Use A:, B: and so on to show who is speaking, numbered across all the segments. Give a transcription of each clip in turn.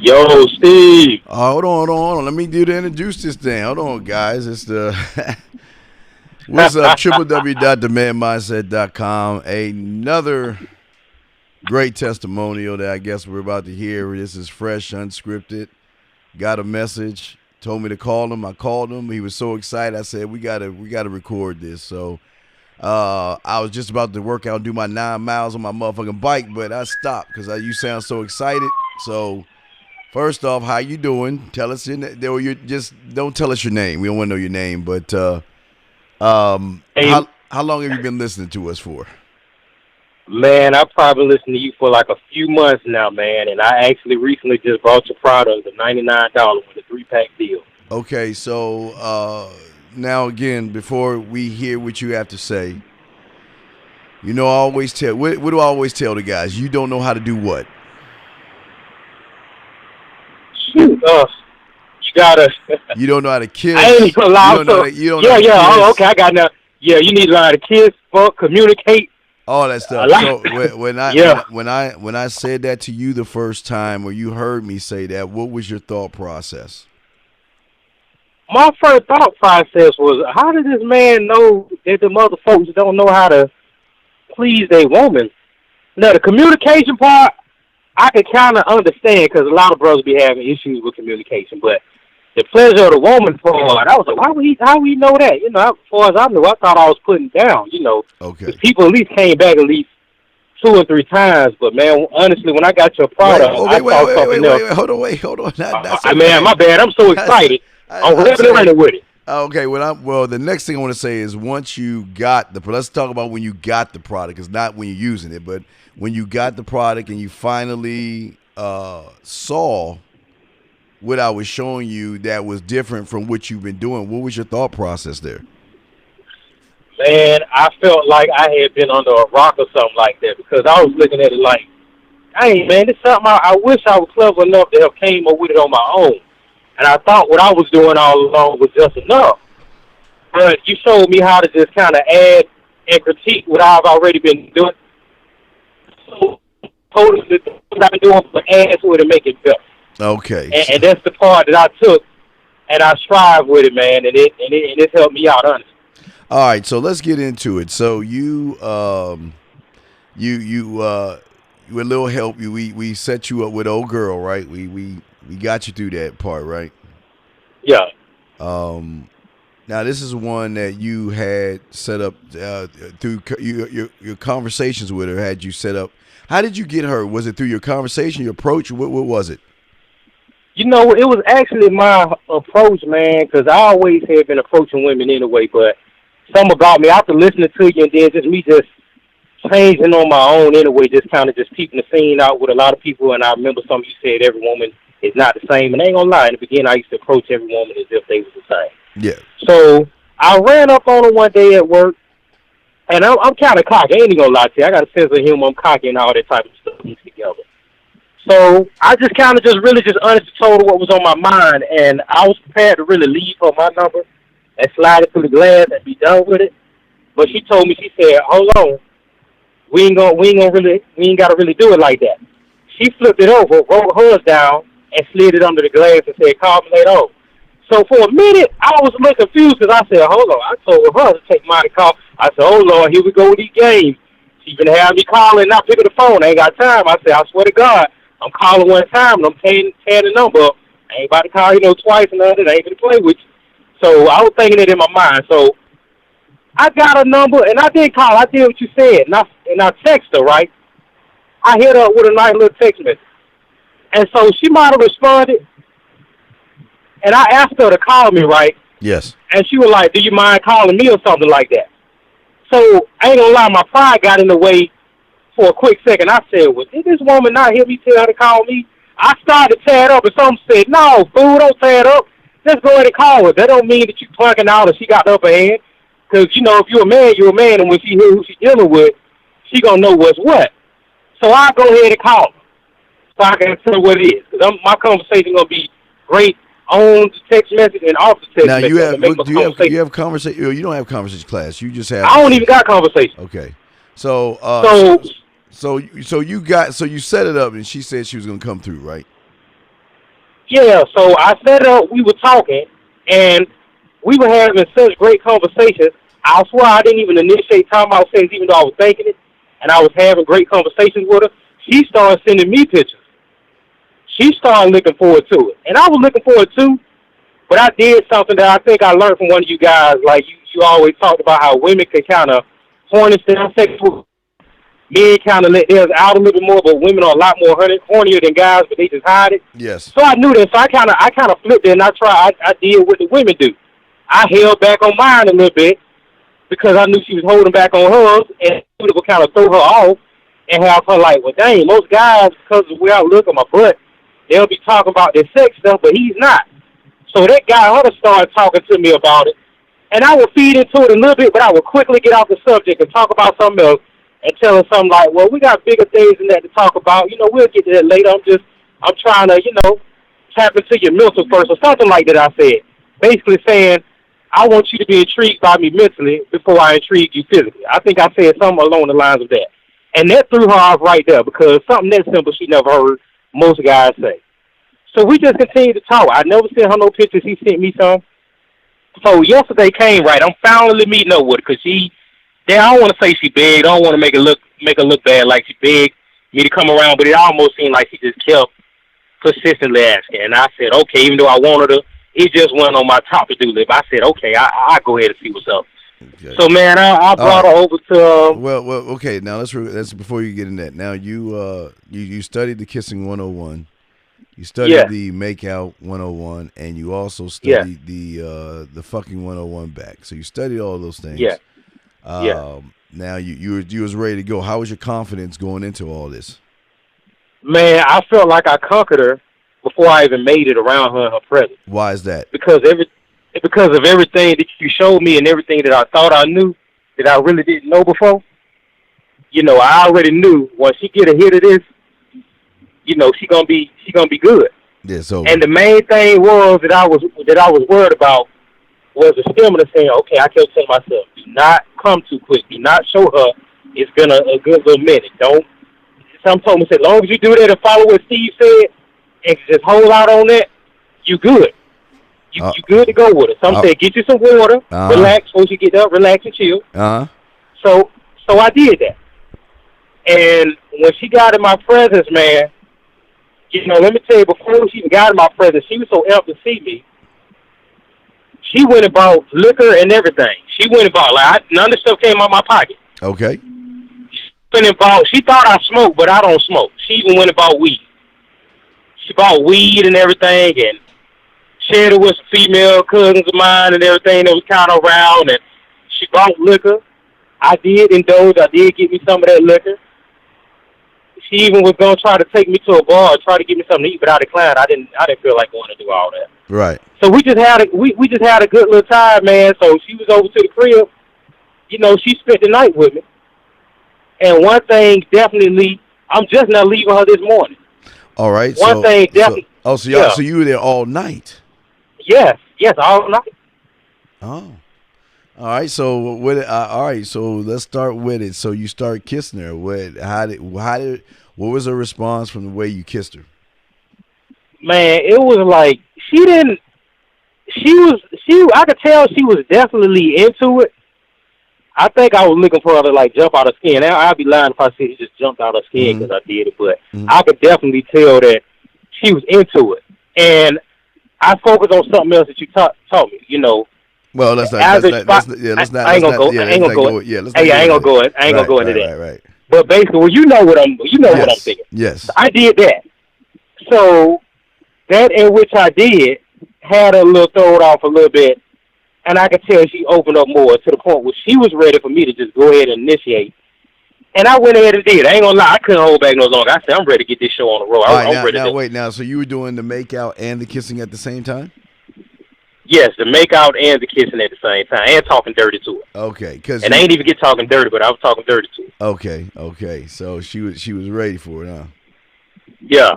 A: Yo, Steve.
B: Hold on. Let me do to introduce this thing. Hold on, guys. It's the what's up? www.demandmindset.com. Another great testimonial that I guess we're about to hear. This is fresh, unscripted. Got a message. Told me to call him. I called him. He was so excited. I said, "We gotta record this." So I was just about to work out and do my 9 miles on my motherfucking bike, but I stopped because you sound so excited. So. First off, how you doing? Tell us your name. You just don't tell us your name. We don't want to know your name. But
A: Hey,
B: how long have you been listening to us for?
A: man, I've probably listened to you for like a few months now, man. And I actually recently just bought your product, the $99 with a 3-pack deal.
B: Okay, so now again, before we hear what you have to say, I always tell. What do I always tell the guys? You don't know how to do what?
A: Shoot, you gotta.
B: You don't know how to kiss.
A: I ain't gonna lie.
B: You don't know how to kiss.
A: Oh, okay, I got now. Yeah, you need to learn how to kiss, fuck, communicate.
B: All that stuff. So when I said that to you the first time, or you heard me say that, what was your thought process?
A: My first thought process was, how did this man know that the mother folks don't know how to please their woman? Now, the communication part, I could kind of understand because a lot of brothers be having issues with communication. But the pleasure of the woman part, I was like, how would he know that? As far as I knew, I thought I was putting down,
B: Okay.
A: Because people at least came back at least 2 or 3 times. But, man, honestly, when I got your product, I saw something else.
B: Hold on. That's
A: okay. Man, my bad. I'm so excited. I'm running with it.
B: Okay, the next thing I want to say is once you got let's talk about when you got the product. It's not when you're using it, but when you got the product and you finally saw what I was showing you that was different from what you've been doing. What was your thought process there?
A: Man, I felt like I had been under a rock or something like that because I was looking at it like, hey, man, this is something I wish I was clever enough to have came up with it on my own. And I thought what I was doing all along was just enough. But you showed me how to just kind of add and critique what I've already been doing. So, totally what I've been doing, but add to it and make it better.
B: Okay.
A: And that's the part that I took, and I strive with it, man, and it helped me out, honestly.
B: All right, so let's get into it. So you with a little help, we set you up with old girl, right? We got you through that part, right?
A: Yeah.
B: Now this is one that you had set up through your conversations with her. Had you set up? How did you get her? Was it through your conversation, your approach? What was it?
A: It was actually my approach, man, because I always had been approaching women anyway. But something about me, after listening to you, and then just me just changing on my own anyway, just kind of just peeping the scene out with a lot of people. And I remember something you said, every woman is not the same. And I ain't gonna lie, in the beginning, I used to approach every woman as if they was the same.
B: Yeah.
A: So I ran up on her one day at work, and I'm kind of cocky. I ain't even gonna lie to you. I got a sense of humor. I'm cocky and all that type of stuff together. So I just kind of really honestly told her what was on my mind, and I was prepared to really leave her my number and slide it through the glass and be done with it. But she told me, she said, "Hold on, we ain't gotta really do it like that." She flipped it over, rolled hers down, and slid it under the glass and said, "Call me later on." So for a minute, I was a little confused because I said, hold on. I told her to take my call. I said, oh, Lord, here we go with these games. She been having me calling and not picking the phone. I ain't got time. I said, I swear to God, I'm calling one time and I'm tearing the number up. I ain't about to call twice and nothing. I ain't going to play with you. So I was thinking it in my mind. So I got a number and I did call. I did what you said. And I text her, right? I hit her with a nice little text message. And so she might have responded. And I asked her to call me, right?
B: Yes.
A: And she was like, do you mind calling me or something like that? So I ain't gonna lie, my pride got in the way for a quick second. I said, well, did this woman not hear me tell her to call me? I started to tear it up, and some said, no, fool, don't tear it up. Just go ahead and call her. That don't mean that you plunking out and she got the upper hand. Because, if you're a man, you're a man, and when she hears who she's dealing with, she gonna know what's what. So I'll go ahead and call her so I can tell her what it is. Because my conversation gonna be great on the text message and off the text message.
B: Now you have conversation. You don't have conversation class. You just have.
A: I don't even got conversation.
B: Okay, so you set it up, and she said she was gonna come through, right?
A: Yeah, so I set up, we were talking, and we were having such great conversations. I swear I didn't even initiate talking about sex, even though I was thinking it, and I was having great conversations with her. She started sending me pictures. She started looking forward to it. And I was looking forward too, but I did something that I think I learned from one of you guys. Like, you always talked about how women can kind of harness their sexual. Men kind of let theirs out a little bit more, but women are a lot more hornier than guys, but they just hide it.
B: Yes.
A: So I knew that. So I kind of flipped it, and I did what the women do. I held back on mine a little bit because I knew she was holding back on hers, and it would kind of throw her off and have her like, well, dang, most guys, because of the way I look at my butt, they'll be talking about their sex stuff, but he's not. So that guy, her, started talking to me about it, and I would feed into it a little bit, but I would quickly get off the subject and talk about something else and tell her something like, well, we got bigger things than that to talk about. You know, we'll get to that later. I'm trying to, tap into your mental first or something like that, I said. Basically saying, I want you to be intrigued by me mentally before I intrigue you physically. I think I said something along the lines of that. And that threw her off right there because something that simple she never heard most guys say. So we just continued to talk. I never sent her no pictures. He sent me some. So yesterday came right. I'm finally meeting up with her because I don't want to say she big. I don't want to make her look bad like she big me to come around, but it almost seemed like she just kept persistently asking. And I said, okay, even though I wanted her, it just wasn't on my top to do list. I said, okay, I'll go ahead and see what's up. Okay. So man, I brought her over to.
B: Well, okay. Now let's before you get in that. Now you studied the Kissing 101. You studied the Makeout 101, and you also studied the Fucking 101 back. So you studied all those things.
A: Yeah.
B: Now you was ready to go. How was your confidence going into all this?
A: Man, I felt like I conquered her before I even made it around her in her presence.
B: Why is that?
A: Because of everything that you showed me and everything that I thought I knew that I really didn't know before. I already knew once she get a hit of this, she gonna be good.
B: Yeah. So.
A: And the main thing was that I was worried about was the stimulus saying, okay, I kept telling myself, do not come too quick. Do not show her it's been a good little minute. Don't. Some told me, said, as long as you do that and follow what Steve said and just hold out on that, you good. You good to go with it. Some said, get you some water, relax, once you get up, relax and chill. So I did that. And when she got in my presence, man, let me tell you, before she even got in my presence, she was so amped to see me. She went and bought liquor and everything. She went and bought, none of the stuff came out of my pocket.
B: Okay.
A: She thought I smoked, but I don't smoke. She even went and bought weed. She bought weed and everything and shared it with some female cousins of mine and everything that was kind of around. And she bought liquor. I did indulge. I did get me some of that liquor. She even was going to try to take me to a bar, try to get me something to eat, but I declined. I didn't feel like going to do all that.
B: Right.
A: So we just had a good little time, man. So she was over to the crib. She spent the night with me. And one thing definitely, I'm just not leaving her this morning.
B: All right.
A: One thing definitely.
B: So you were there all night?
A: Yes, all night.
B: Oh. All right. So all right. So let's start with it. So you start kissing her. What was her response from the way you kissed her?
A: Man, it was like I could tell she was definitely into it. I think I was looking for her to jump out of skin. I'd be lying if I said she just jumped out of skin because I did it, but I could definitely tell that she was into it. And I focused on something else that you taught me.
B: Well, let's not. I ain't gonna go into that. Right.
A: But basically, what I'm thinking.
B: Yes.
A: I did that. So that in which I did had her a little thrown off a little bit. And I could tell she opened up more to the point where she was ready for me to just go ahead and initiate. And I went ahead and did. I ain't gonna lie, I couldn't hold back no longer. I said, I'm ready to get this show on the road.
B: Now, so you were doing the makeout and the kissing at the same time?
A: Yes, the makeout and the kissing at the same time, and talking dirty to her.
B: Okay,
A: and I ain't even get talking dirty, but I was talking dirty to her.
B: Okay. So she was ready for it, huh?
A: Yeah.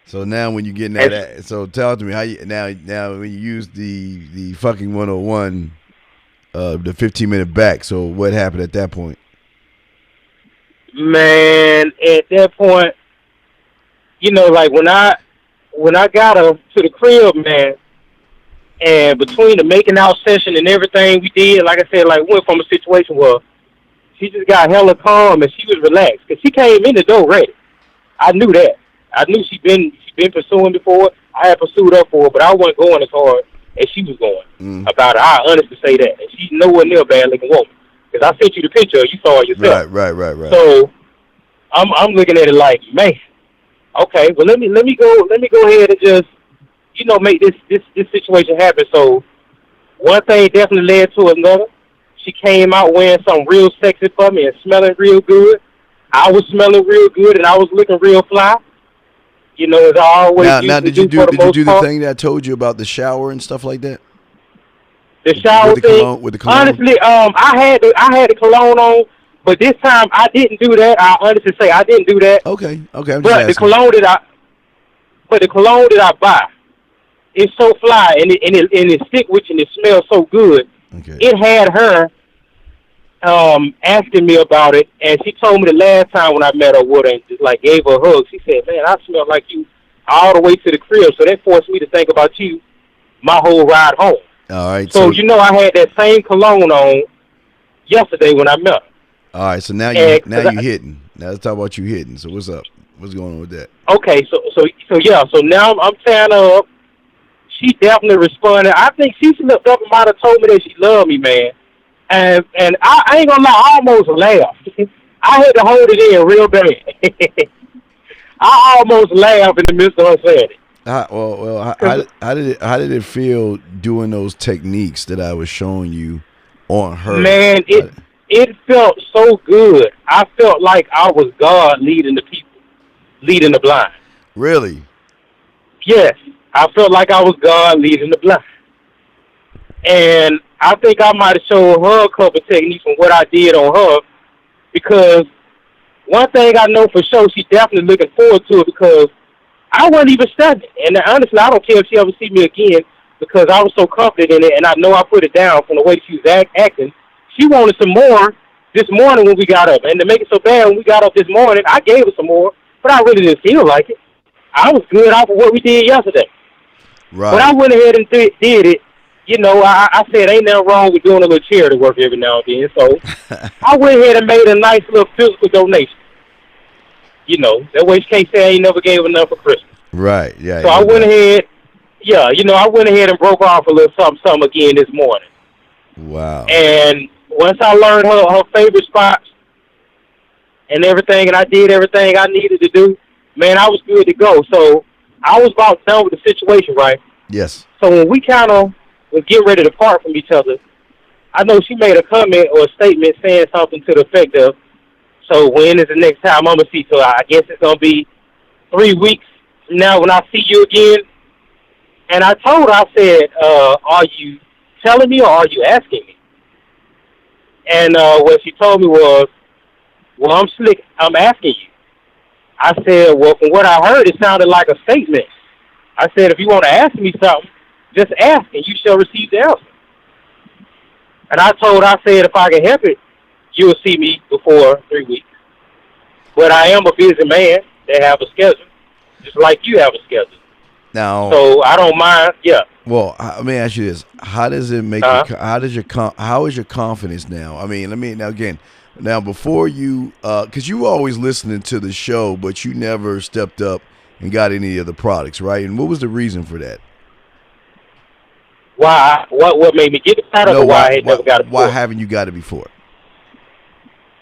B: So now when you get that, so tell to me how you now when you use the Fucking 101, the 15-minute back. So what happened at that point? Man,
A: at that point, when I got her to the crib, man, and between the making out session and everything we did, like I said, like went from a situation where she just got hella calm and she was relaxed because she came in the door ready. I knew that. I knew she'd been pursuing before. I had pursued her for her, but I wasn't going as hard as she was going about it. I honestly say that. And she's nowhere near a bad looking woman. Because I sent you the picture, you saw it yourself.
B: Right.
A: So I'm looking at it like, man, okay, well let me go ahead and just, make this situation happen. So one thing definitely led to another. She came out wearing something real sexy for me and smelling real good. I was smelling real good and I was looking real fly. As I always
B: now did you do the thing that I told you about the shower and stuff like that?
A: The shower thing.
B: With the cologne?
A: Honestly, I had the cologne on, but this time I didn't do that. I honestly say I didn't do that.
B: Okay. I'm just
A: but
B: asking.
A: the cologne that I buy, it's so fly and it stick with you and it smells so good.
B: Okay.
A: It had her asking me about it, and she told me the last time when I met her with her and just like gave her a hug. She said, "Man, I smell like you all the way to the crib." So that forced me to think about you my whole ride home.
B: All right.
A: So I had that same cologne on yesterday when I met her.
B: All right. So now you hitting. Now let's talk about you hitting. So what's up? What's going on with that?
A: Okay. So now I'm tearing her up. She definitely responded. I think she slipped up and might have told me that she loved me, man. And I ain't gonna lie, I almost laughed. I had to hold it in real bad. I almost laughed in the midst of her saying it.
B: How did it feel doing those techniques that I was showing you on her?
A: Man, it felt so good. I felt like I was God leading the people, leading the blind.
B: Really?
A: Yes, I felt like I was God leading the blind. And I think I might have showed her a couple techniques from what I did on her, because one thing I know for sure, she definitely looking forward to it, because I wasn't even studying. And honestly, I don't care if she ever see me again, because I was so confident in it, and I know I put it down from the way she was acting. She wanted some more this morning when we got up. And to make it so bad, when we got up this morning, I gave her some more, but I really didn't feel like it. I was good off of what we did yesterday.
B: Right.
A: But I went ahead and did it. I said ain't nothing wrong with doing a little charity work every now and then. So I went ahead and made a nice little physical donation. That way she can't say I ain't never gave enough for Christmas.
B: Right, yeah.
A: So I went ahead, I went ahead and broke off a little something again this morning.
B: Wow.
A: And once I learned her favorite spots and everything, and I did everything I needed to do, man, I was good to go. So I was about done with the situation, right?
B: Yes.
A: So when we kind of was getting ready to part from each other, I know she made a comment or a statement saying something to the effect of, "So when is the next time I'm going to see?" So I guess it's going to be 3 weeks from now when I see you again. And I told her, I said, "Are you telling me or are you asking me?" And what she told me was, "Well, I'm slick. I'm asking you." I said, "Well, from what I heard, it sounded like a statement." I said, "If you want to ask me something, just ask and you shall receive the answer." And I told her, I said, if I can help it, you'll see me before 3 weeks. But I am a busy man that have a schedule, just like you have a schedule.
B: Now,
A: so I don't mind. Yeah.
B: Well, let me ask you this: how does it make? How is your confidence now? I mean, now before you, because you were always listening to the show, but you never stepped up and got any of the products, right? And what was the reason for that?
A: Why? What made me get the product?
B: No,
A: why I had never got it before?
B: Why haven't you got it before?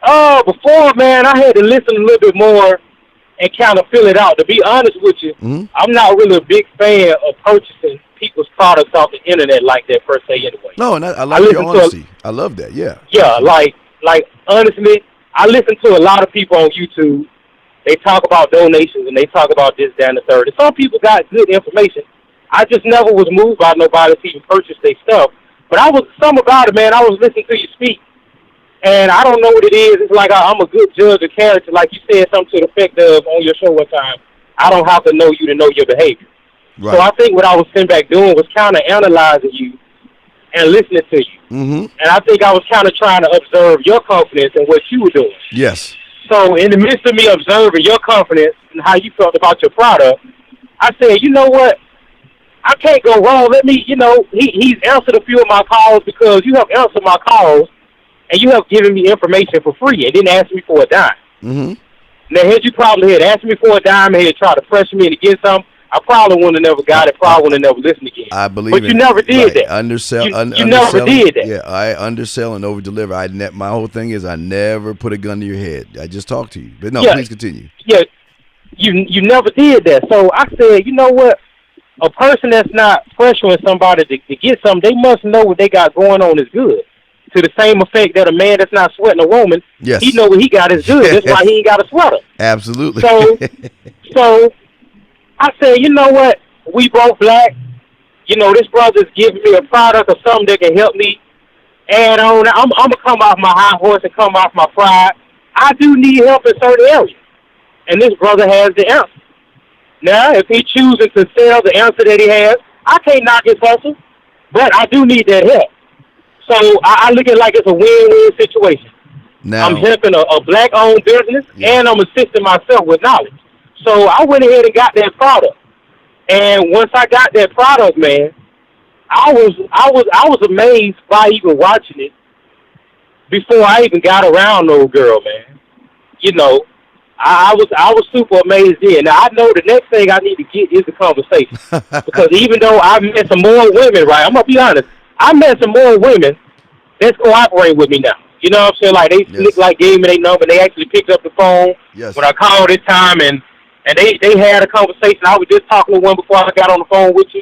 A: Oh, before, man, I had to listen a little bit more and kind of fill it out. To be honest with you, I'm not really a big fan of purchasing people's products off the internet like that per se anyway.
B: No, and I like your honesty. I love that, yeah.
A: Yeah, like honestly, I listen to a lot of people on YouTube. They talk about donations and they talk about this, that, and the third. And some people got good information. I just never was moved by nobody to even purchase their stuff. But something about it, man, I was listening to you speak. And I don't know what it is. It's like I'm a good judge of character. Like you said something to the effect of on your show one time, I don't have to know you to know your behavior. Right. So I think what I was sitting back doing was kind of analyzing you and listening to you. And I think I was kind of trying to observe your confidence in what you were doing.
B: Yes.
A: So in the midst of me observing your confidence and how you felt about your product, I said, you know what? I can't go wrong. Let me, he's answered a few of my calls because you have answered my calls and you have given me information for free and didn't ask me for a dime.
B: Mm-hmm.
A: Now, had you probably had asked me for a dime and had tried to pressure me to get some, I probably wouldn't have never got it. Probably wouldn't have never listened again.
B: I believe
A: but you never did that. You never did that.
B: Yeah, I undersell and over deliver. My whole thing is I never put a gun to your head. I just talk to you. But no, please continue.
A: Yeah, you never did that. So I said, you know what? A person that's not pressuring somebody to get something, they must know what they got going on is good. To the same effect that a man that's not sweating a woman,
B: yes,
A: he know what he got is good. That's why he ain't got a sweater.
B: Absolutely.
A: So I said, you know what? We both black. This brother's giving me a product or something that can help me add on. I'm going to come off my high horse and come off my pride. I do need help in certain areas. And this brother has the answer. Now, if he choosing to sell the answer that he has, I can't knock his hustle, but I do need that help. So I look at it like it's a win-win situation.
B: Now,
A: I'm helping a black-owned business, and I'm assisting myself with knowledge. So I went ahead and got that product. And once I got that product, man, I was amazed by even watching it before I even got around no girl, man. I was super amazed then. Now I know the next thing I need to get is the conversation. Because even though I met some more women, right, I'm gonna be honest, I met some more women that's cooperating with me now. You know what I'm saying? Like they gave me their number and they actually picked up the phone when I called this time and they had a conversation. I was just talking with one before I got on the phone with you.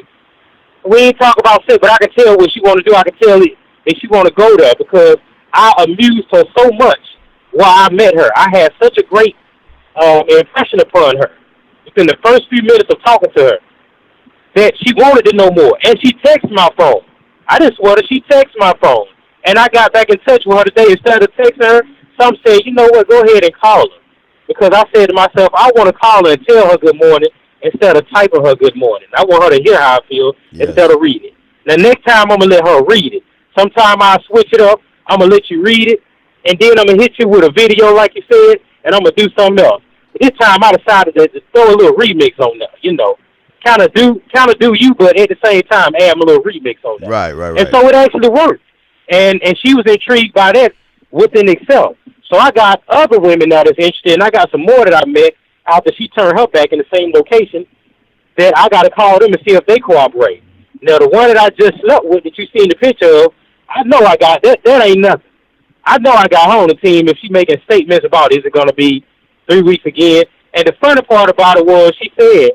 A: We ain't talk about sex, but I can tell what she want to do. I can tell if she want to go there because I amused her so much while I met her. I had such a great impression upon her within the first few minutes of talking to her that she wanted to know more. And she texted my phone. I just swear that she texted my phone. And I got back in touch with her today. Instead of texting her, some said, you know what, go ahead and call her. Because I said to myself, I want to call her and tell her good morning instead of typing her good morning. I want her to hear how I feel instead of reading it. Now, next time, I'm going to let her read it. Sometime I'll switch it up. I'm going to let you read it. And then I'm going to hit you with a video like you said, and I'm going to do something else. This time I decided to throw a little remix on there, kind of do you, but at the same time add a little remix on that.
B: Right.
A: And so it actually worked, and she was intrigued by that within itself. So I got other women now that's interested, and I got some more that I met after she turned her back in the same location that I got to call them and see if they cooperate. Now the one that I just slept with that you seen the picture of, I know I got that. That ain't nothing. I know I got her on the team if she making statements about is it going to be 3 weeks again. And the funny part about it was she said,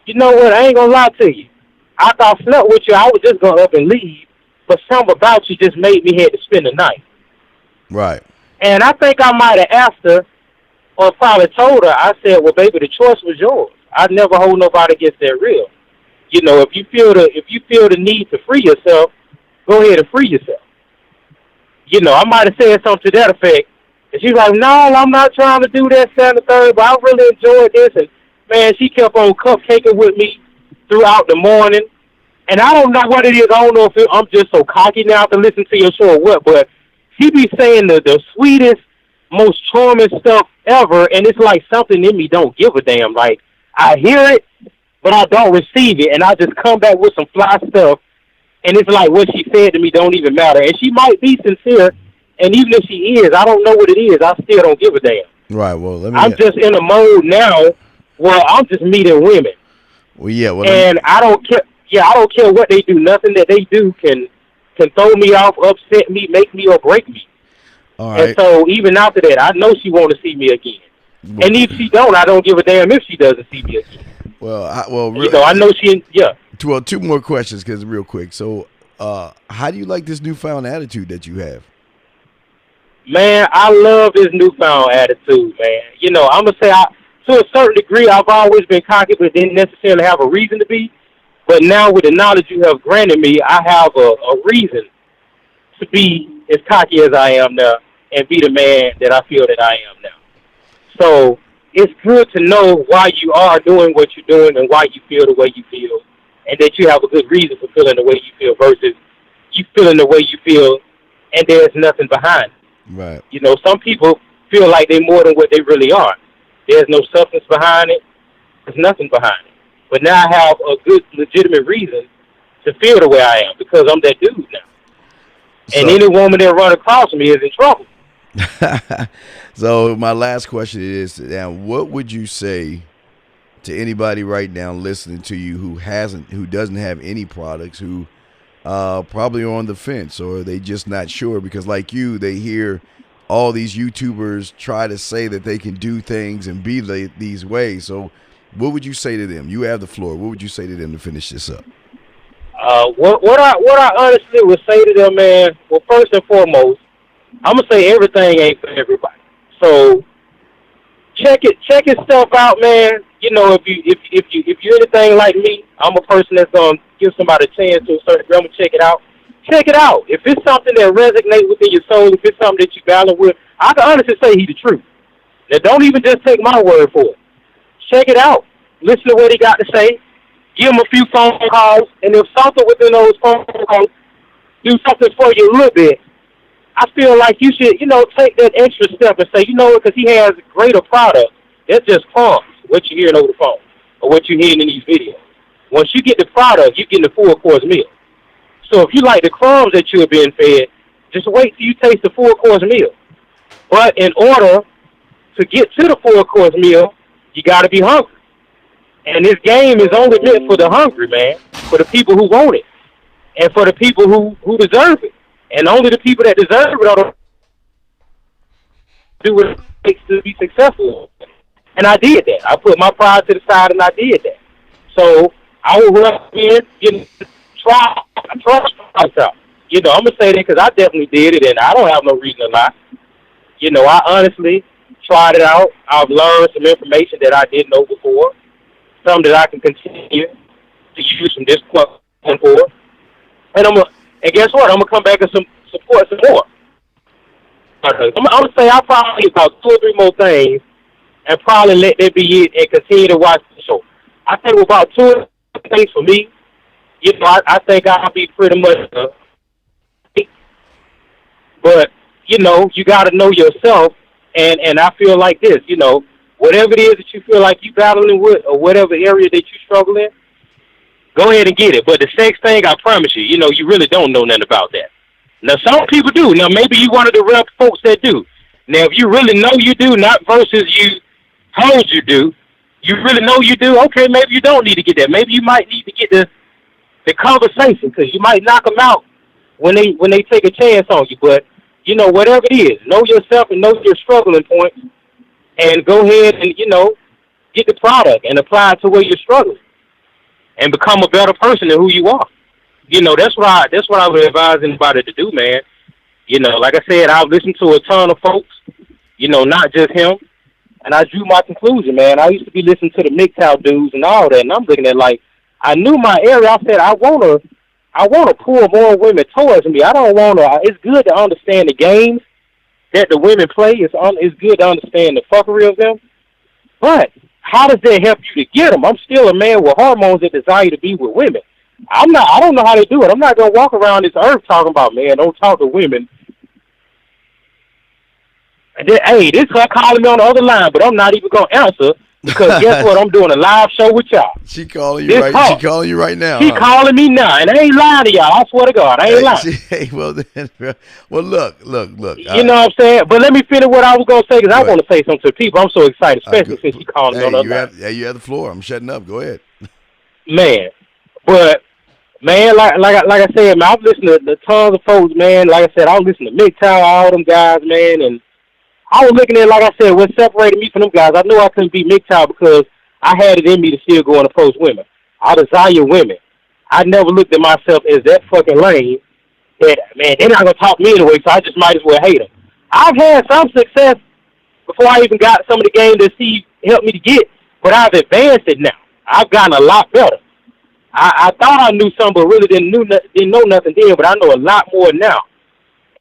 A: you know what, I ain't going to lie to you. After I slept with you, I was just going to up and leave, but something about you just made me have to spend the night.
B: Right.
A: And I think I might have asked her or probably told her, I said, well, baby, the choice was yours. I'd never hold nobody against that real. If you feel the need to free yourself, go ahead and free yourself. I might have said something to that effect. And she's like, no, I'm not trying to do that, second, third, but I really enjoyed this. And, man, she kept on cupcaking with me throughout the morning. And I don't know what it is. I don't know if I'm just so cocky now to listen to your show or what, but she be saying the sweetest, most charming stuff ever, and it's like something in me don't give a damn. Like, I hear it, but I don't receive it, and I just come back with some fly stuff, and it's like what she said to me don't even matter. And she might be sincere, and even if she is, I don't know what it is. I still don't give a damn.
B: Right. Well,
A: I'm just in a mode now where I'm just meeting women.
B: Well, yeah. Well,
A: and I don't care. Yeah, I don't care what they do. Nothing that they do can throw me off, upset me, make me, or break me.
B: All right.
A: And so even after that, I know she want to see me again. And if she don't, I don't give a damn if she doesn't see me again.
B: I
A: know she. Yeah.
B: Well, two more questions, because real quick. So, how do you like this newfound attitude that you have?
A: Man, I love this newfound attitude, man. I'm going to say to a certain degree, I've always been cocky, but didn't necessarily have a reason to be. But now with the knowledge you have granted me, I have a reason to be as cocky as I am now and be the man that I feel that I am now. So it's good to know why you are doing what you're doing and why you feel the way you feel, and that you have a good reason for feeling the way you feel versus you feeling the way you feel and there's nothing behind it.
B: Right.
A: Some people feel like they're more than what they really are. There's no substance behind it. There's nothing behind it. but now I have a good, legitimate reason to feel the way I am because I'm that dude now. And
B: So,
A: any woman that run across me is in trouble.
B: so my last question is, now, what would you say to anybody right now listening to you who doesn't have any products, who probably are on the fence or they just not sure because, like you, they hear all these YouTubers try to say that they can do things and be these ways. So, what would you say to them? You have the floor. What would you say to them to finish this up?
A: What I honestly would say to them, man. Well, first and foremost, I'm gonna say everything ain't for everybody. So check your stuff out, man. You know, if you're anything like me, I'm a person that's gonna give somebody a chance to a certain degree. I'm gonna check it out. Check it out. If it's something that resonates within your soul, if it's something that you battle with, I can honestly say he's the truth. Now, don't even just take my word for it. Check it out. Listen to what he got to say. Give him a few phone calls, and if something within those phone calls do something for you a little bit, I feel like you should, take that extra step and say, because he has greater products. That's just crumbs, what you're hearing over the phone or what you're hearing in these videos. Once you get the product, you get the full course meal. So if you like the crumbs that you're being fed, just wait till you taste the full course meal. But in order to get to the full course meal, you got to be hungry. And this game is only meant for the hungry, man, for the people who want it, and for the people who deserve it. And only the people that deserve it are do what it takes to be successful. And I did that. I put my pride to the side, and I did that. So I would recommend try myself. I'm gonna say that because I definitely did it, and I don't have no reason to lie. I honestly tried it out. I've learned some information that I didn't know before. Some that I can continue to use from this point forward. And guess what? I'm gonna come back and support some more. I'm gonna say I probably about 2 or 3 more things, and probably let that be it, and continue to watch the show. I think about 2 or 3 things for me. I think I'll be pretty much. But you got to know yourself, and I feel like this. Whatever it is that you feel like you battling with, or whatever area that you struggle in, go ahead and get it. But the sex thing, I promise you, you really don't know nothing about that. Now, some people do. Now, maybe you one of the rare folks that do. Now, if you really know you do, not versus you told you do, you really know you do, okay, maybe you don't need to get that. Maybe you might need to get the conversation, because you might knock them out when they take a chance on you. But, whatever it is, know yourself and know your struggling points, and go ahead and, get the product and apply it to where you're struggling and become a better person than who you are. That's what I would advise anybody to do, man. Like I said, I've listened to a ton of folks, not just him, and I drew my conclusion, man. I used to be listening to the MGTOW dudes and all that, and I'm looking at, like, I knew my area. I said, I want to pull more women towards me. I don't want to. It's good to understand the games that the women play. It's good to understand the fuckery of them. But how does that help you to get them? I'm still a man with hormones that desire to be with women. I don't know how they do it. I'm not going to walk around this earth talking about, man, don't talk to women. And then, hey, this her calling me on the other line, but I'm not even going to answer. Because guess what? I'm doing a live show with y'all.
B: She calling you right. She calling you right now.
A: She calling me now, and I ain't lying to y'all. I swear to God, I ain't lying.
B: Hey, well, look.
A: You know what I'm saying? But let me finish what I was gonna say, because I want to say something to people. I'm so excited, especially since she calling me on the line.
B: You have the floor. I'm shutting up. Go ahead.
A: Man, but man, like I said, man, I've listened to tons of folks, man. Like I said, I was listening to MGTOW, all them guys, man, and I was looking at, like I said, what separated me from them guys. I knew I couldn't be MGTOW because I had it in me to still go and approach women. I desire women. I never looked at myself as that fucking lame that, man, they're not going to talk me anyway, so I just might as well hate them. I've had some success before I even got some of the game that Steve helped me to get, but I've advanced it now. I've gotten a lot better. I thought I knew something, but really didn't know nothing then, but I know a lot more now.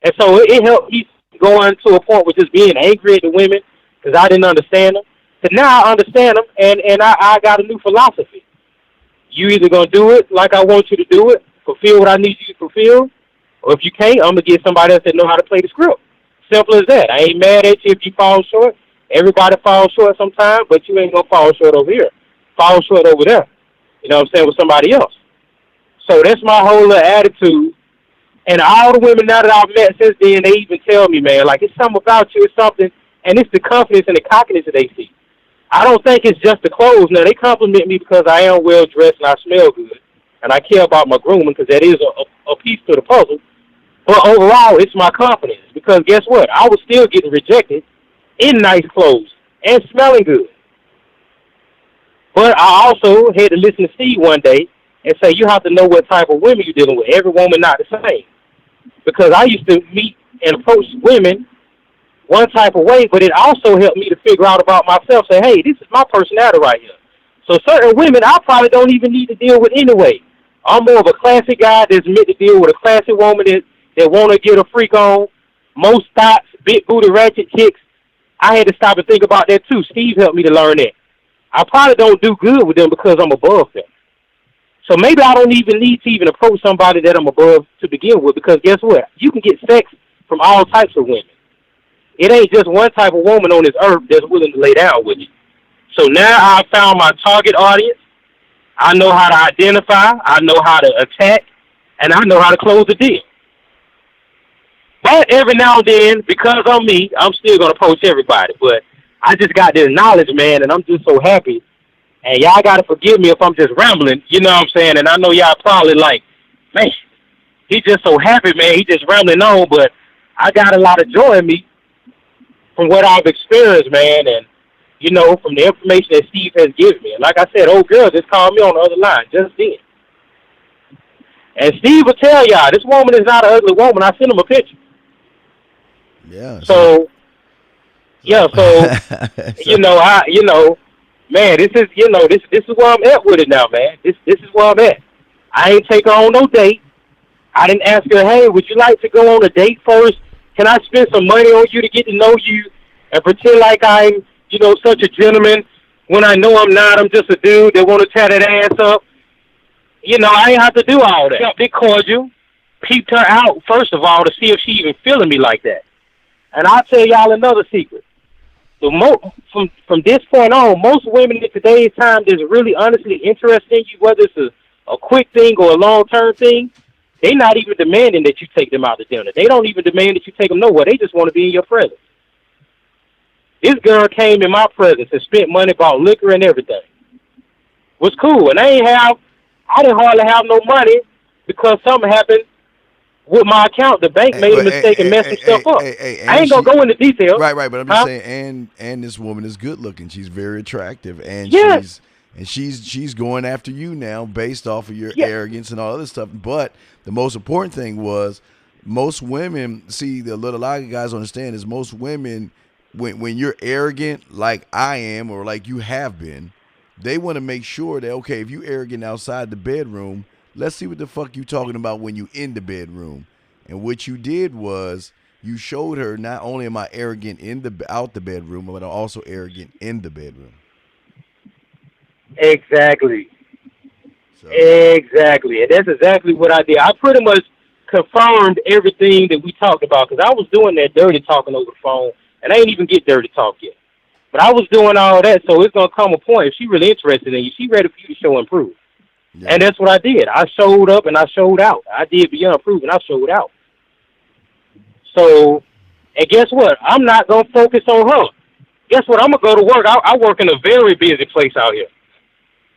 A: And so it helped me going to a point with just being angry at the women because I didn't understand them. So now I understand them, and I got a new philosophy. You either going to do it like I want you to do it, fulfill what I need you to fulfill, or if you can't, I'm going to get somebody else that know how to play the script. Simple as that. I ain't mad at you if you fall short. Everybody falls short sometimes, but you ain't going to fall short over here. Fall short over there. You know what I'm saying, with somebody else. So that's my whole little attitude. And all the women now that I've met since then, they even tell me, man, like, it's something about you, it's something, and it's the confidence and the cockiness that they see. I don't think it's just the clothes. Now, they compliment me because I am well dressed and I smell good, and I care about my grooming because that is a piece to the puzzle. But overall, it's my confidence because guess what? I was still getting rejected in nice clothes and smelling good. But I also had to listen to Steve one day and say, you have to know what type of women you're dealing with. Every woman not the same. Because I used to meet and approach women one type of way, but it also helped me to figure out about myself, say, hey, this is my personality right here. So certain women I probably don't even need to deal with anyway. I'm more of a classic guy that's meant to deal with a classic woman that want to get a freak on. Most thoughts, big booty ratchet chicks. I had to stop and think about that too. Steve helped me to learn that. I probably don't do good with them because I'm above them. So maybe I don't even need to even approach somebody that I'm above to begin with because guess what? You can get sex from all types of women. It ain't just one type of woman on this earth that's willing to lay down with you. So now I found my target audience. I know how to identify. I know how to attack. And I know how to close the deal. But every now and then, because I'm me, I'm still going to approach everybody. But I just got this knowledge, man, and I'm just so happy. And y'all got to forgive me if I'm just rambling, you know what I'm saying? And I know y'all probably like, man, he just so happy, man. He just rambling on. But I got a lot of joy in me from what I've experienced, man. And, you know, from the information that Steve has given me. And like I said, old girl just called me on the other line just then. And Steve will tell y'all, this woman is not an ugly woman. I sent him a picture.
B: Yeah.
A: So man, this is where I'm at with it now, man. This is where I'm at. I ain't take her on no date. I didn't ask her, hey, would you like to go on a date first? Can I spend some money on you to get to know you and pretend like I'm, you know, such a gentleman when I know I'm not? I'm just a dude that want to tear that ass up. You know, I ain't have to do all that. Be cordial. Peeped her out, first of all, to see if she even feeling me like that. And I'll tell y'all another secret. So from this point on, most women in today's time that's really honestly interested in you, whether it's a quick thing or a long-term thing, they not even demanding that you take them out to dinner. They don't even demand that you take them nowhere. They just want to be in your presence. This girl came in my presence and spent money, bought liquor and everything. Was cool. And I didn't hardly have no money because something happened with my account. The bank made a mistake and messed some stuff up. I ain't going to go into details.
B: Right, but I'm just saying, and this woman is good looking. She's very attractive. And
A: yes.
B: she's going after you now based off of your arrogance and all other stuff. But the most important thing was most women, see, a lot of guys understand is most women, when you're arrogant like I am or like you have been, they want to make sure that, okay, if you arrogant outside the bedroom, let's see what the fuck you talking about when you in the bedroom. And what you did was you showed her not only am I arrogant out the bedroom, but I'm also arrogant in the bedroom.
A: Exactly. Exactly. And that's exactly what I did. I pretty much confirmed everything that we talked about because I was doing that dirty talking over the phone, and I ain't even get dirty talk yet. But I was doing all that, so it's going to come a point. If she's really interested in you, she's ready for you to show and prove. Yeah. And that's what I did. I showed up and I showed out. I did beyond proof and I showed out. So, and guess what? I'm not going to focus on her. Guess what? I'm going to go to work. I work in a very busy place out here.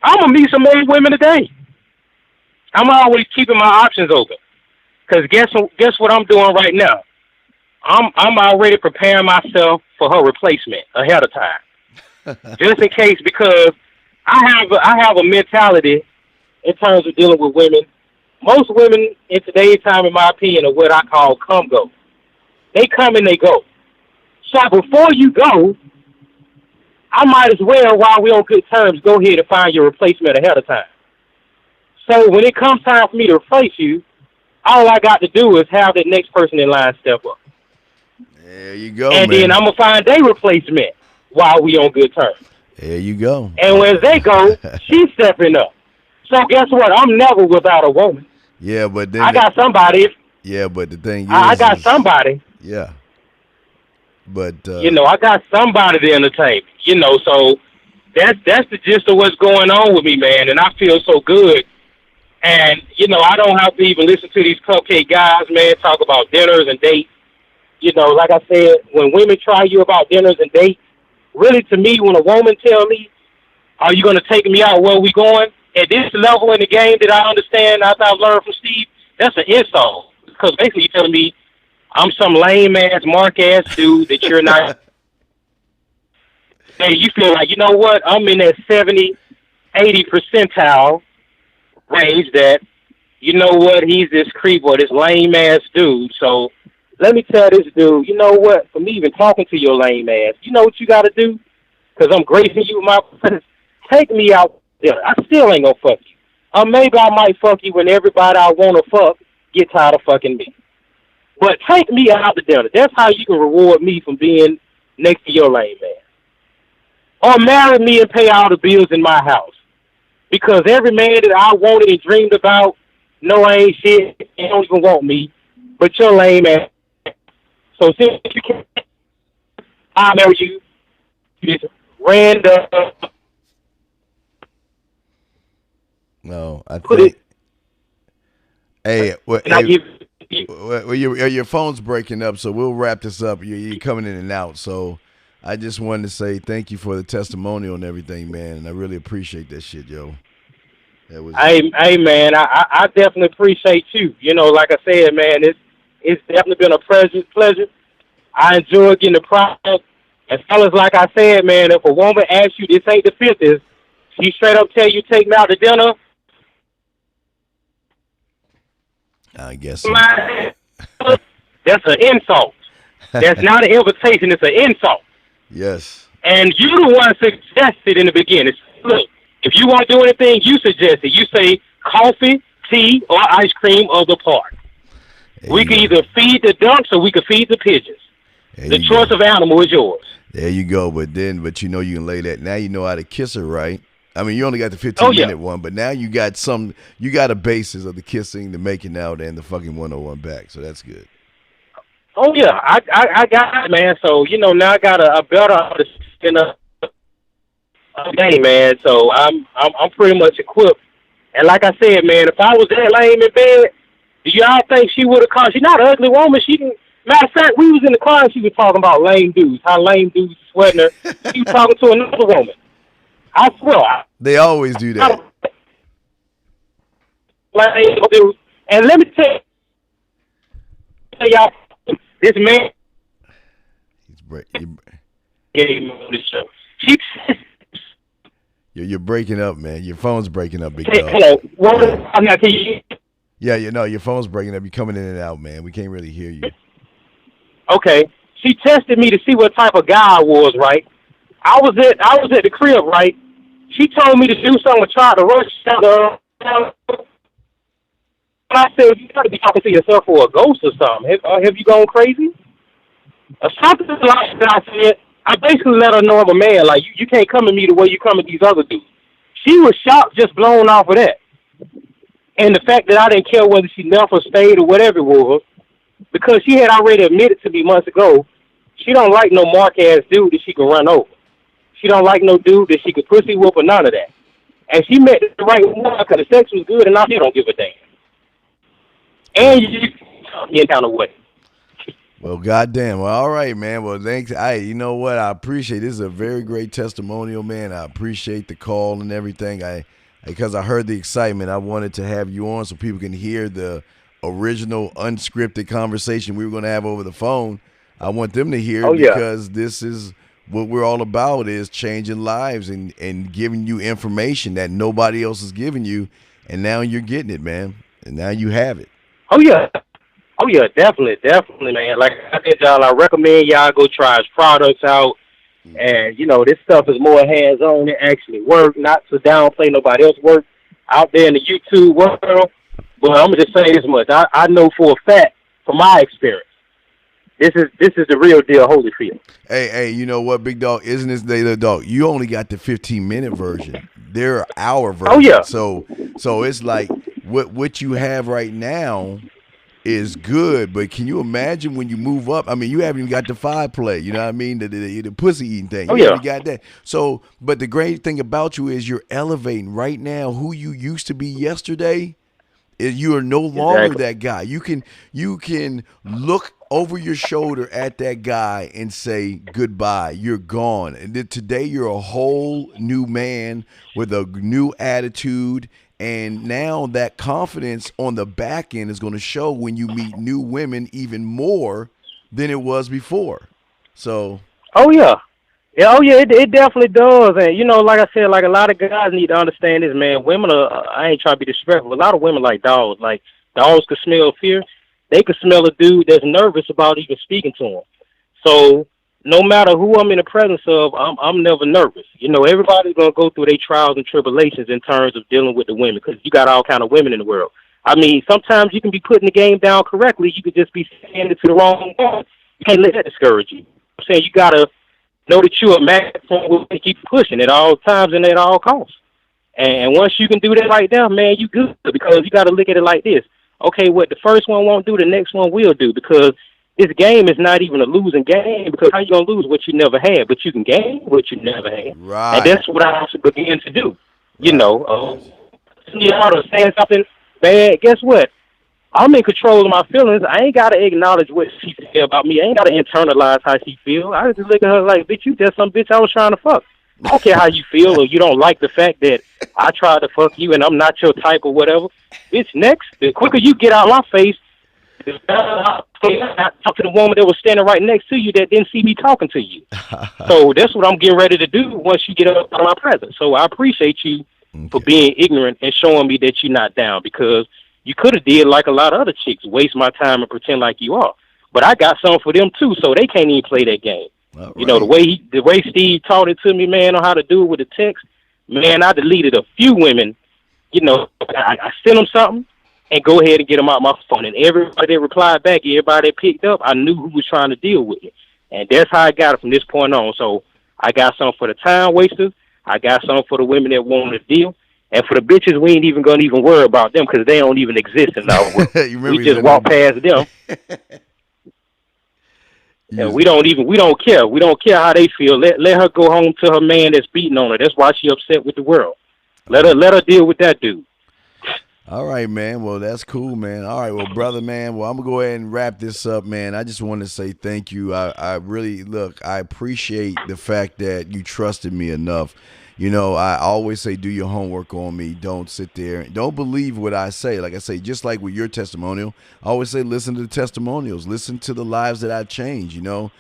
A: I'm going to meet some more women today. I'm always keeping my options open. Because guess what I'm doing right now? I'm already preparing myself for her replacement ahead of time. Just in case, because I have a mentality in terms of dealing with women. Most women in today's time, in my opinion, are what I call come-go. They come and they go. So before you go, I might as well, while we're on good terms, go ahead and find your replacement ahead of time. So when it comes time for me to replace you, all I got to do is have that next person in line step up.
B: There you go,
A: and
B: man.
A: Then I'm going to find their replacement while we on good terms.
B: There you go.
A: And when they go, she's stepping up. So guess what? I'm never without a woman.
B: Yeah, but then
A: I got somebody.
B: Yeah, but the thing is,
A: I got somebody.
B: Yeah. But
A: I got somebody to entertain. So that's the gist of what's going on with me, man. And I feel so good. And I don't have to even listen to these cupcake guys, man, talk about dinners and dates. Like I said, when women try you about dinners and dates, really to me, when a woman tell me, "Are you going to take me out? Where we going?" At this level in the game that I understand after I've learned from Steve, that's an insult. Because basically you're telling me I'm some lame ass, mark ass dude that you're not. Hey, you feel like, you know what? I'm in that 70, 80 percentile range that, you know what? He's this creep or this lame ass dude. So let me tell this dude, you know what? For me even talking to your lame ass, you know what you got to do? Because I'm gracing you with my presence. Take me out there. I still ain't going to fuck you. Or maybe I might fuck you when everybody I want to fuck get tired of fucking me. But take me out to dinner. That's how you can reward me from being next to your lame man. Or marry me and pay all the bills in my house. Because every man that I wanted and dreamed about, no, I ain't shit, and don't even want me. But you're lame ass. So since you can't, I'll marry you. You just random.
B: No, I think. Hey, your phone's breaking up, so we'll wrap this up. You're coming in and out, so I just wanted to say thank you for the testimonial and everything, man, and I really appreciate that shit, yo. That was.
A: Hey, man, I definitely appreciate you. Like I said, man, it's definitely been a pleasure. I enjoy getting the product. And fellas, like I said, man, if a woman asks you this ain't the fifth, she straight up tell you take me out to dinner.
B: I guess so.
A: That's an insult. That's not an invitation. It's an insult.
B: Yes.
A: And you the one suggested in the beginning. Look, if you want to do anything, you suggest it. You say coffee, tea, or ice cream of the park. We can either feed the ducks or we can feed the pigeons. The choice of animal is yours.
B: There you go. But you can lay that. Now you know how to kiss her, right? I mean, you only got the 15-minute one, but now you got a basis of the kissing, the making out, and the fucking 101 back. So that's good.
A: Oh yeah, I got it, man. So now I got a better understanding of game, man. So I'm pretty much equipped. And like I said, man, if I was that lame in bed, do y'all think she would have called? She's not an ugly woman. She can. Matter of fact, we was in the car and she was talking about lame dudes, how lame dudes sweating her. She was talking to another woman. I swear.
B: They always do that.
A: And let me tell y'all, this man gave me the show.
B: You're breaking up, man. Your phone's breaking up, big dog.
A: Hello. I'm not telling you.
B: Yeah, your phone's breaking up. You're coming in and out, man. We can't really hear you.
A: Okay. She tested me to see what type of guy I was, right? I was at the crib, right? She told me to do something and try to rush out. I said, you got to be talking to yourself for a ghost or something. Have you gone crazy? Or something like that. I said, I basically let her know I'm a man. Like, you can't come at me the way you come at these other dudes. She was shocked, just blown off of that. And the fact that I didn't care whether she left or stayed or whatever it was, because she had already admitted to me months ago, she don't like no mark-ass dude that she can run over. She don't like no dude that she could pussy whoop or none of that. And she met the right one because the sex was good and now she don't give a damn. And you get down the way.
B: Well, goddamn. Well, all right, man. Well, thanks. You know what? I appreciate this. Is a very great testimonial, man. I appreciate the call and everything. Because I heard the excitement. I wanted to have you on so people can hear the original unscripted conversation we were going to have over the phone. I want them to hear it because this is what we're all about, is changing lives and giving you information that nobody else is giving you. And now you're getting it, man. And now you have it.
A: Oh, yeah. Oh, yeah, definitely, man. Like I said, y'all, I recommend y'all go try his products out. And, this stuff is more hands-on. It actually works, not to downplay nobody else's work out there in the YouTube world. But I'm going to just say this much. I know for a fact, from my experience, this is the real deal Holyfield.
B: Hey, you know what, big dog? Isn't this the dog? You only got the 15-minute version. There are hour versions.
A: Oh, yeah.
B: So it's like what you have right now is good, but can you imagine when you move up? I mean, you haven't even got the 5 play. You know what I mean? The pussy eating thing.
A: Oh
B: You
A: yeah,
B: haven't got that. So, but the great thing about you is you're elevating right now. Who you used to be yesterday, you are no longer
A: exactly.
B: that guy. You can look over your shoulder at that guy and say goodbye. You're gone. And then today you're a whole new man with a new attitude. And now that confidence on the back end is going to show when you meet new women even more than it was before. So,
A: Oh yeah. Yeah, oh yeah, it definitely does, and like I said, like a lot of guys need to understand this, man. Women are, I ain't trying to be disrespectful. A lot of women like dogs. Like dogs can smell fear. They can smell a dude that's nervous about even speaking to him. So no matter who I'm in the presence of, I'm never nervous. Everybody's gonna go through their trials and tribulations in terms of dealing with the women, because you got all kind of women in the world. I mean, sometimes you can be putting the game down correctly. You could just be saying it to the wrong one. You can't let that discourage you. I'm saying you gotta know that you're a maximum and keep pushing at all times and at all costs. And once you can do that like that, man, you good, because you got to look at it like this. Okay, what the first one won't do, the next one will do, because this game is not even a losing game, because how you going to lose what you never had, but you can gain what you never had. And
B: right,
A: that's what I have to begin to do.
B: right, yes.
A: You know, saying something bad, guess what? I'm in control of my feelings. I ain't gotta acknowledge what she feel about me. I ain't gotta internalize how she feel. I just look at her like, bitch, you just some bitch I was trying to fuck. I don't care how you feel, or you don't like the fact that I tried to fuck you and I'm not your type or whatever. Bitch, next, the quicker you get out of my face, the better I talk to the woman that was standing right next to you that didn't see me talking to you. So that's what I'm getting ready to do once you get out of my presence. So I appreciate you for
B: Okay.
A: being ignorant and showing me that you're not down, because you could have did like a lot of other chicks, waste my time and pretend like you are. But I got something for them too, so they can't even play that game.
B: All
A: The
B: right.
A: way Steve taught it to me, man, on how to do it with the text, man, I deleted a few women. I sent them something and go ahead and get them out my phone. And everybody that replied back, everybody that picked up, I knew who was trying to deal with me. And that's how I got it from this point on. So I got something for the time wasters. I got something for the women that want to deal. And for the bitches, we ain't even going to even worry about them, because they don't even exist in our world.
B: You
A: We
B: remember he
A: just
B: said
A: walk
B: no.
A: past them,
B: You
A: and
B: was,
A: we don't care. We don't care how they feel. Let her go home to her man that's beating on her. That's why she upset with the world. Let her deal with that dude.
B: all right, man. Well, that's cool, man. All right, well, brother, man. Well, I'm gonna go ahead and wrap this up, man. I just want to say thank you. I really look. I appreciate the fact that you trusted me enough. I always say, do your homework on me. Don't sit there. Don't believe what I say. Like I say, just like with your testimonial, I always say, listen to the testimonials. Listen to the lives that I changed. And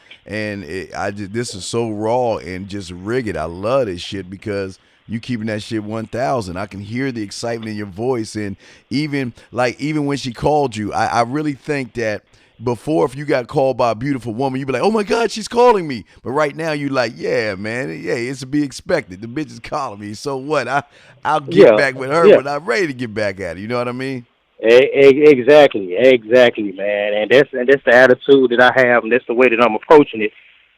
B: this is so raw and just rigged. I love this shit because you keeping that shit 1,000. I can hear the excitement in your voice, and even when she called you, I really think that before, if you got called by a beautiful woman, you'd be like, oh my God, she's calling me. But right now, you like, yeah, man, yeah, it's to be expected. The bitch is calling me. So what? I'll get
A: Yeah,
B: back with her
A: yeah.
B: when I'm ready to get back at her. You know what I mean?
A: Exactly, man. And that's the attitude that I have, and that's the way that I'm approaching it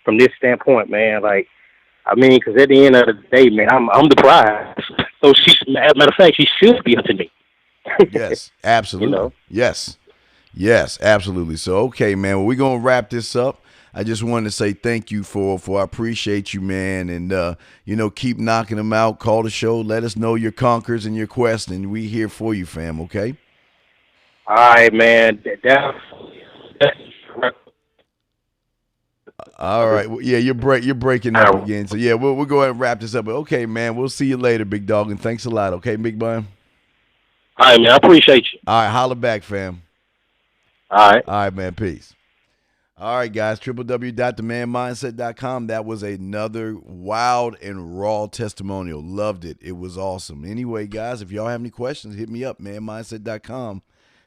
A: from this standpoint, man. Like, I mean, because at the end of the day, man, I'm the prize. So as a matter of fact, she should be up to me.
B: Yes,
A: you
B: absolutely.
A: know.
B: Yes. Yes, absolutely. So, okay, man. Well, we're gonna wrap this up. I just wanted to say thank you for I appreciate you, man, and keep knocking them out. Call the show. Let us know your conquers and your quest, and we here for you, fam. Okay.
A: All right, man. That's
B: All right. Well, yeah, you're breaking up
A: all
B: again. So yeah, we'll go ahead and wrap this up. But okay, man. We'll see you later, big dog, and thanks a lot. Okay, big bun.
A: right, man. I appreciate you.
B: All right, holla back, fam.
A: All right.
B: All right, man. Peace. All right, guys, www.themanmindset.com. That was another wild and raw testimonial. Loved it. It was awesome. Anyway, guys, if y'all have any questions, hit me up, manmindset.com.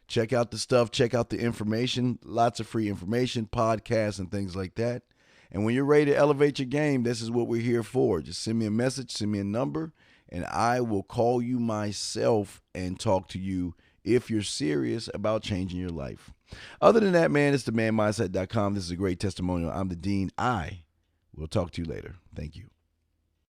B: Check out the stuff. Check out the information. Lots of free information, podcasts, and things like that. And when you're ready to elevate your game, this is what we're here for. Just send me a message, send me a number, and I will call you myself and talk to you if you're serious about changing your life. Other than that, man, it's themanmindset.com. This is a great testimonial. I'm the Dean. I will talk to you later. Thank you.